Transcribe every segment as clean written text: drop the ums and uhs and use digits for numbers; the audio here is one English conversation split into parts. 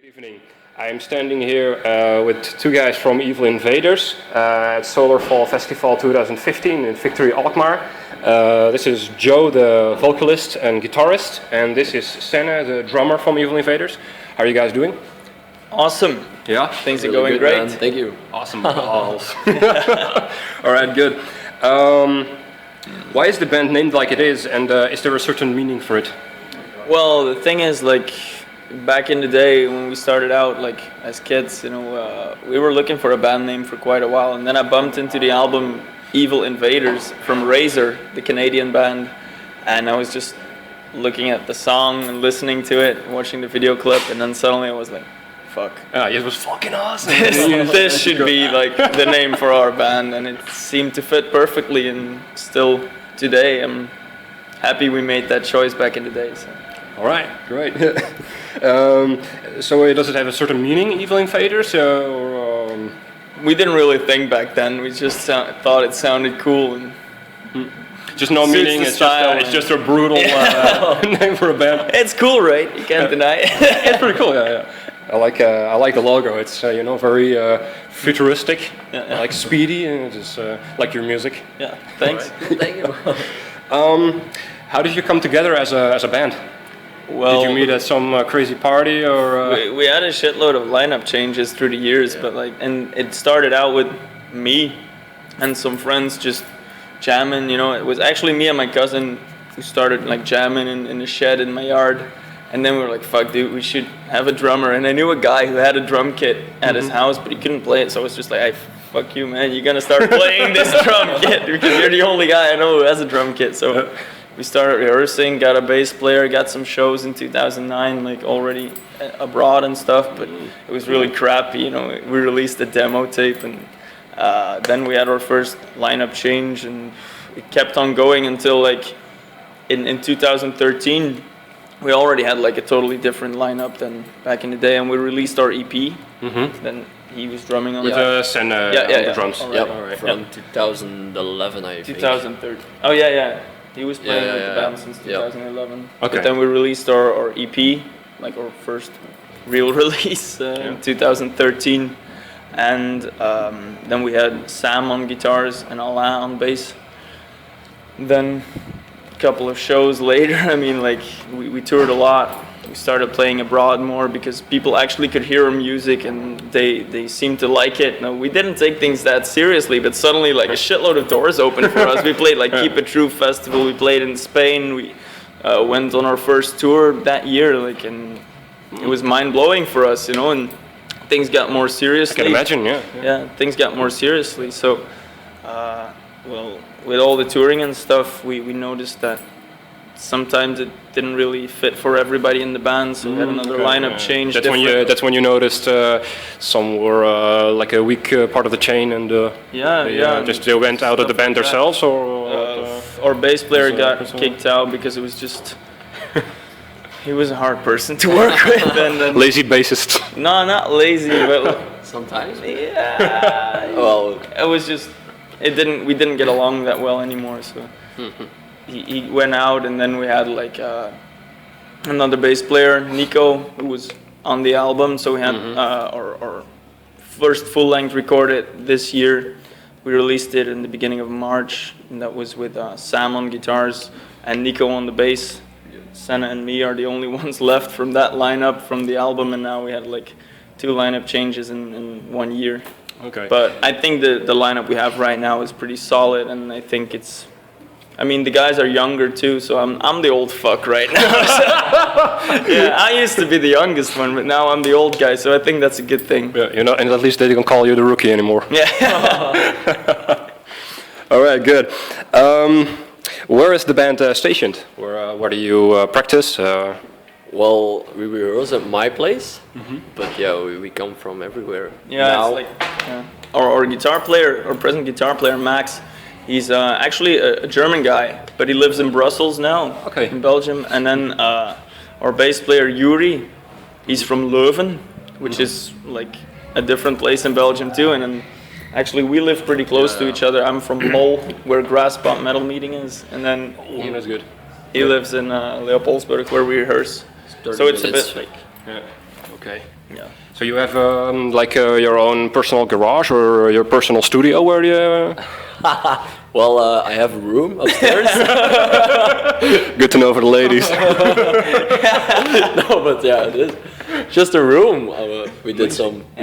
Evening. I am standing here with two guys from Evil Invaders at Solarfall Festival 2015 in Victorie, Alkmaar. This is Joe, the vocalist and guitarist, and this is Senne, the drummer from Evil Invaders. How are you guys doing? Awesome. Yeah? Things are going great. Man. Thank you. Awesome. All right, good. Why is the band named like it is, and is there a certain meaning for it? Well, the thing is, like, back in the day when we started out, like, as kids, you know, we were looking for a band name for quite a while, and then I bumped into the album Evil Invaders from RIR, the Canadian band, and I was just looking at the song and listening to it, watching the video clip, and then suddenly I was like, fuck. It was fucking awesome. This should be like the name for our band, and it seemed to fit perfectly, and still today I'm happy we made that choice back in the day. So. All right, great. So does it have a certain meaning, Evil Invaders? We didn't really think back then. We just thought it sounded cool. And just no meaning. It's just a brutal name for a band. It's cool, right? You can't deny it. It's pretty cool. Yeah. I like the logo. It's very futuristic, like speedy, and just like your music. Yeah. Thanks. Thank you. How did you come together as a band? Well, did you meet at some crazy party, or? We had a shitload of lineup changes through the years, but and it started out with me and some friends just jamming. You know, it was actually me and my cousin who started like jamming in the shed in my yard, and then we were like, "Fuck, dude, we should have a drummer." And I knew a guy who had a drum kit at his house, but he couldn't play it, so I was just like, "Hey, fuck you, man! You're gonna start playing this drum kit because you're the only guy I know who has a drum kit." So. We started rehearsing, got a bass player, got some shows in 2009, like already abroad and stuff, but it was really crappy, you know. We released a demo tape, and then we had our first lineup change, and it kept on going until like in 2013, we already had like a totally different lineup than back in the day, and we released our EP. Then he was drumming on with Senne on the drums. All right. From 2011, I think. 2013. Oh yeah. He was playing with the band since 2011. Okay. But then we released our EP, like our first real release in 2013. And then we had Sam on guitars and Alain on bass. Then a couple of shows later, I mean, like we toured a lot. We started playing abroad more because people actually could hear our music and they seemed to like it. No, we didn't take things that seriously, but suddenly like a shitload of doors opened for us. We played like Keep It True Festival, we played in Spain, we went on our first tour that year, like, and it was mind-blowing for us, you know, and things got more seriously. I can imagine, Yeah, things got more seriously. So, well, with all the touring and stuff, we noticed that sometimes it didn't really fit for everybody in the band, so we had another lineup change. That's when you noticed some were like a weak part of the chain, and they went out of the band themselves, or our bass player got kicked out because it was just he was a hard person to work with, and lazy bassist. No, not lazy, but sometimes. Yeah. Well, it was just we didn't get along that well anymore, so. He went out, and then we had like another bass player, Nico, who was on the album. So we had our first full-length recorded this year. We released it in the beginning of March, and that was with Sam on guitars and Nico on the bass. Senne and me are the only ones left from that lineup from the album, and now we had like 2 lineup changes in 1 year. Okay. But I think the lineup we have right now is pretty solid, and I think it's. I mean, the guys are younger too, so I'm the old fuck right now. Yeah, I used to be the youngest one, but now I'm the old guy, so I think that's a good thing. Yeah, you know, and at least they don't call you the rookie anymore. Yeah. All right, good. Where is the band stationed? Where do you practice? Well, we rehearse at my place, but yeah, we come from everywhere. Yeah, now. It's like our guitar player, our present guitar player, Max. He's actually a German guy, but he lives in Brussels now, in Belgium. And then our bass player, Yuri, he's from Leuven, which is like a different place in Belgium too. And then actually we live pretty close to each other. I'm from Mol, where Grasspot Metal Meeting is. And then that's good. He lives in Leopoldsburg, where we rehearse. So it's a bit... Yeah. Okay. Yeah. So you have your own personal garage or your personal studio where you... Well, I have a room upstairs. Good to know for the ladies. No, but yeah, it is just a room. We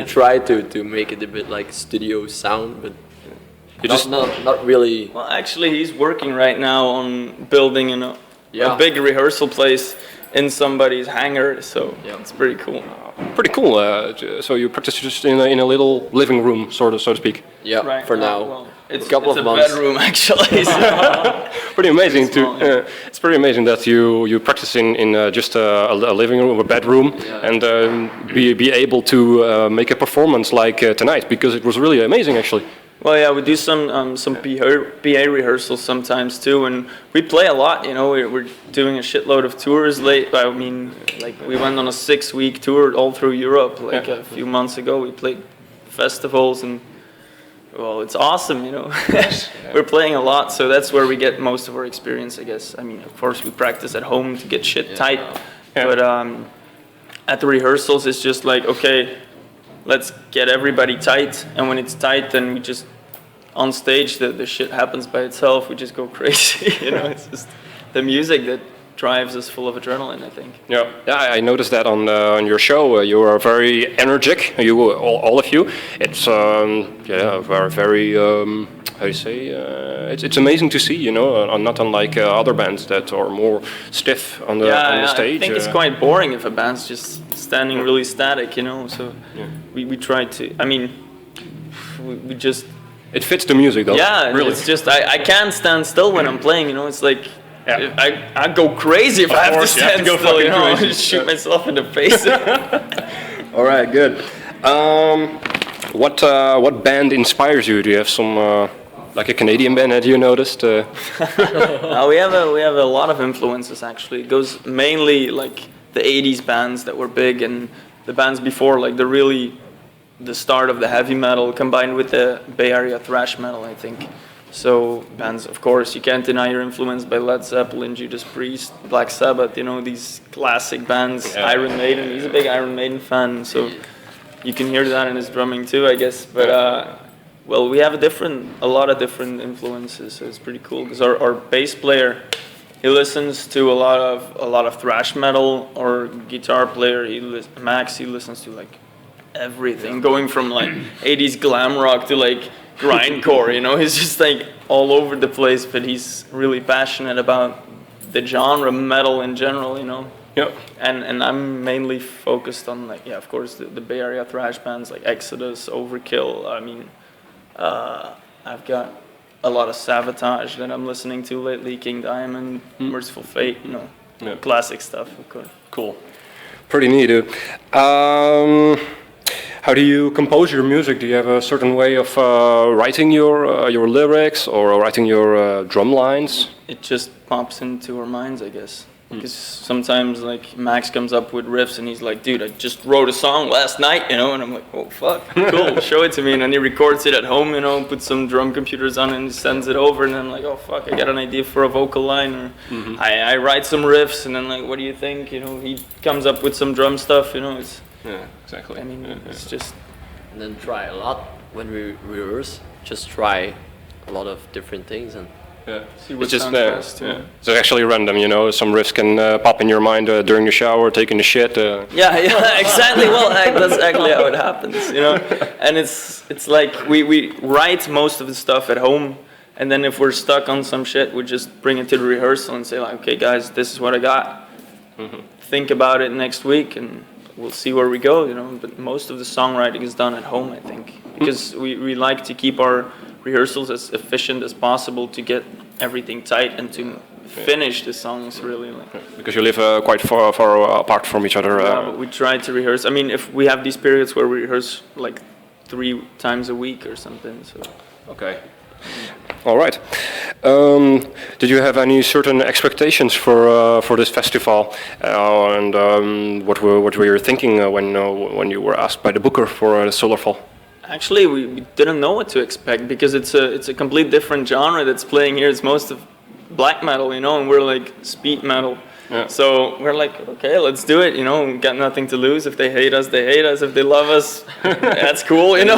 tried to make it a bit like studio sound, but not really. Well, actually, he's working right now on building a big rehearsal place in somebody's hangar, so it's pretty cool. Pretty cool. So you practice just in a little living room, so to speak. Yeah, right for now. Well, it's a months. Bedroom actually. So. Pretty amazing small, it's pretty amazing that you practice in just a living room, a bedroom, and be able to make a performance like tonight, because it was really amazing actually. Well, yeah, we do some PA rehearsals sometimes too, and we play a lot. You know, we're doing a shitload of tours late. I mean, like we went on a 6-week tour all through Europe. Like a few months ago, we played festivals, and well, it's awesome. You know, we're playing a lot, so that's where we get most of our experience, I guess. I mean, of course, we practice at home to get shit tight, but at the rehearsals, it's just like, okay, let's get everybody tight, and when it's tight, then we just, on stage, the shit happens by itself. We just go crazy, you know. It's just the music that drives us full of adrenaline, I think. Yeah, I noticed that on your show. You are very energetic. You all of you. It's very how do you say? It's amazing to see, you know, not unlike other bands that are more stiff on the stage. I think it's quite boring if a band's just standing really static, you know. So we try to. I mean, we just. It fits the music, though. Yeah, really. It's just I can't stand still when I'm playing, you know. It's like. I go crazy if I have to stand still, you know. I just shoot myself in the face. All right, good. What band inspires you? Do you have some like a Canadian band that you noticed? We have a lot of influences actually. It goes mainly like the '80s bands that were big, and the bands before, like the start of the heavy metal combined with the Bay Area thrash metal, I think. So bands, of course, you can't deny you're influenced by Led Zeppelin, Judas Priest, Black Sabbath, you know, these classic bands. Iron Maiden, he's a big Iron Maiden fan, so you can hear that in his drumming too, I guess. But well, we have a lot of different influences, so it's pretty cool. Because our bass player, he listens to a lot of thrash metal. Our guitar player, Max, he listens to like everything, going from like '80s glam rock to like grindcore, you know. He's just like all over the place, but he's really passionate about the genre metal in general, you know. Yep. And I'm mainly focused on like, of course, the Bay Area thrash bands like Exodus, Overkill. I mean, I've got a lot of Savatage that I'm listening to lately, King Diamond, Merciful Fate, you know, classic stuff, of course. Cool. Pretty neat, dude. How do you compose your music? Do you have a certain way of writing your lyrics or writing your drum lines? It just pops into our minds, I guess. Because sometimes like Max comes up with riffs and he's like, dude, I just wrote a song last night, you know, and I'm like, oh fuck, cool, show it to me. And then he records it at home, you know, puts some drum computers on it and sends it over, and then I'm like, oh fuck, I got an idea for a vocal line, or I write some riffs, and then like, what do you think? You know, he comes up with some drum stuff, you know, it's exactly. I mean, it's just. And then try a lot when we rehearse. Just try a lot of different things and. See what it's just best, it's actually random, you know. Some riffs can pop in your mind during the shower, taking a shit. Yeah, exactly. Well, that's exactly how it happens, you know. And it's like we write most of the stuff at home, and then if we're stuck on some shit, we just bring it to the rehearsal and say like, okay, guys, this is what I got. Think about it next week, and we'll see where we go, you know. But most of the songwriting is done at home, I think, because we like to keep our rehearsals as efficient as possible to get everything tight and to finish the songs really. Because you live quite far apart from each other. But we try to rehearse. I mean, if we have these periods where we rehearse like 3 times a week or something. So. Okay. All right. Did you have any certain expectations for this festival, and what were you thinking when you were asked by the booker for Solarfall? Actually, we didn't know what to expect, because it's a complete different genre that's playing here. It's most of black metal, you know, and we're like speed metal. Yeah. So we're like, okay, let's do it. You know, we got nothing to lose. If they hate us, they hate us. If they love us, that's cool. You know.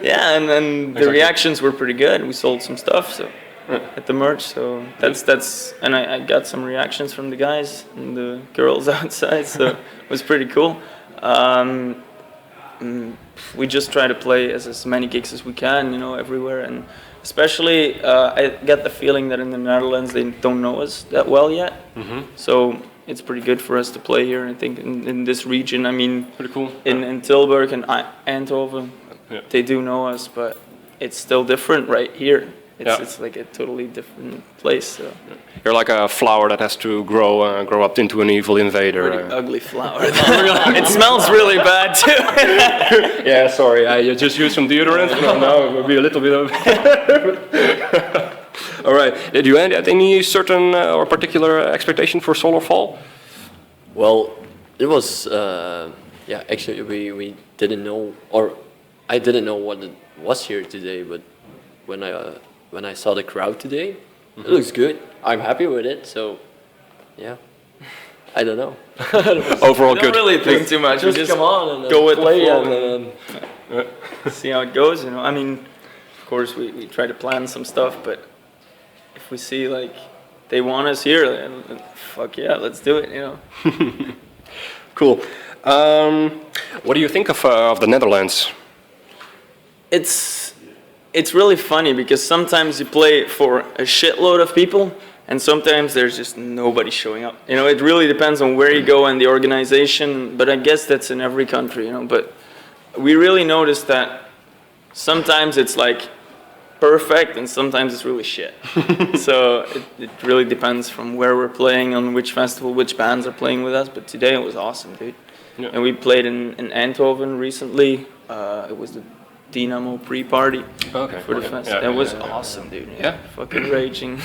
Yeah, and then the reactions were pretty good. We sold some stuff, so at the merch. So that's and I got some reactions from the guys and the girls outside. So it was pretty cool. We just try to play as many gigs as we can, you know, everywhere, and especially I get the feeling that in the Netherlands they don't know us that well yet. So it's pretty good for us to play here. I think in this region, I mean, Pretty cool. in Tilburg and Eindhoven, they do know us, but it's still different right here. It's like a totally different place. So. You're like a flower that has to grow up into an evil invader. Pretty ugly flower. It smells really bad too. Yeah, sorry, I just used some deodorant. No, it would be a little bit of. All right. Did you have any certain or particular expectation for Solarfall? Well, it was actually we didn't know, or I didn't know what it was here today, but when I saw the crowd today, it looks good. I'm happy with it, so yeah. I don't know. Overall Don't good. really think too much. Just we come on and go with play the flow and see how it goes. You know, I mean, of course we try to plan some stuff, but if we see like they want us here, then fuck yeah, let's do it. You know. Cool. What do you think of the Netherlands? It's really funny because sometimes you play for a shitload of people and sometimes there's just nobody showing up. You know, it really depends on where you go and the organization, but I guess that's in every country, you know. But we really noticed that sometimes it's like perfect and sometimes it's really shit. So it really depends from where we're playing, on which festival, which bands are playing with us. But today it was awesome, dude. Yeah. And we played in Eindhoven recently. It was the Dynamo pre-party for the fest. That was awesome, dude. Yeah, fucking raging.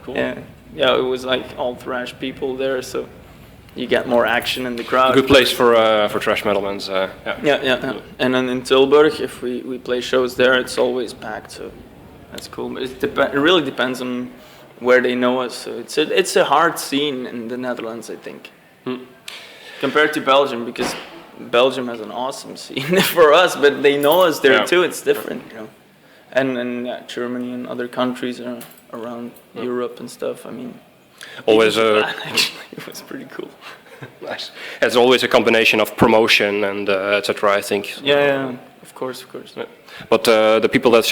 Cool. Yeah, it was like all thrash people there, so you get more action in the crowd. Good place for thrash metal bands. Yeah. And then in Tilburg, if we play shows there, it's always packed, so that's cool. But it really depends on where they know us. So it's a hard scene in the Netherlands, I think, compared to Belgium, because Belgium has an awesome scene for us, but they know us there too. It's different, you know. And Germany and other countries around Europe and stuff. I mean, always actually, it was pretty cool. Nice. It's always a combination of promotion and etc. I think. Yeah, of course. Yeah. But the people that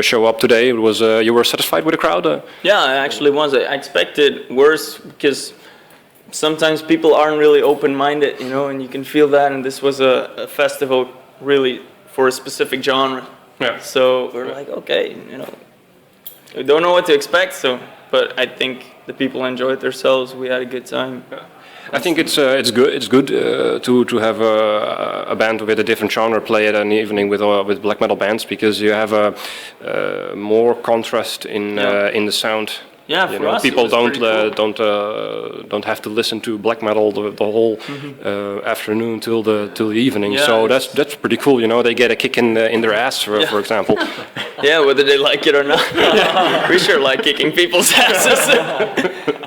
show up today, it was you were satisfied with the crowd? Yeah, I actually was. I expected worse because sometimes people aren't really open-minded, you know, and you can feel that. And this was a festival really for a specific genre. Yeah. So we're like, okay, you know, we don't know what to expect. So, but I think the people enjoyed themselves. We had a good time. Yeah. I think it's good. It's good to have a band with a different genre play at an evening with black metal bands, because you have more contrast in the sound. Yeah, for us, people don't cool. don't have to listen to black metal the whole afternoon till the evening. Yeah, so that's pretty cool. You know, they get a kick in their ass, for example. Yeah, whether they like it or not. We sure like kicking people's asses.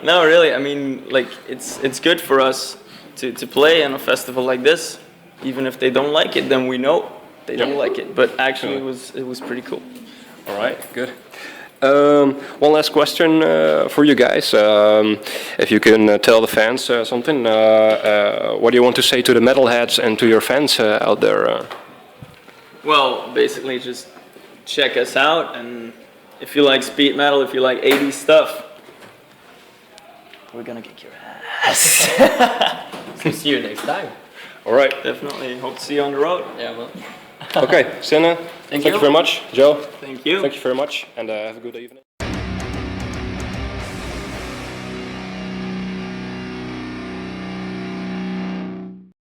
No, really. I mean, like it's good for us to play on a festival like this. Even if they don't like it, then we know they don't like it. But actually, it was pretty cool. All right, good. One last question for you guys. If you can tell the fans something, what do you want to say to the metalheads and to your fans out there? Well, basically just check us out, and if you like speed metal, if you like 80s stuff, we're gonna kick your ass. So see you next time. All right. Definitely. Hope to see you on the road. Yeah, well. Okay, Senne, thank you very much. Joe, thank you. Thank you very much, and have a good evening.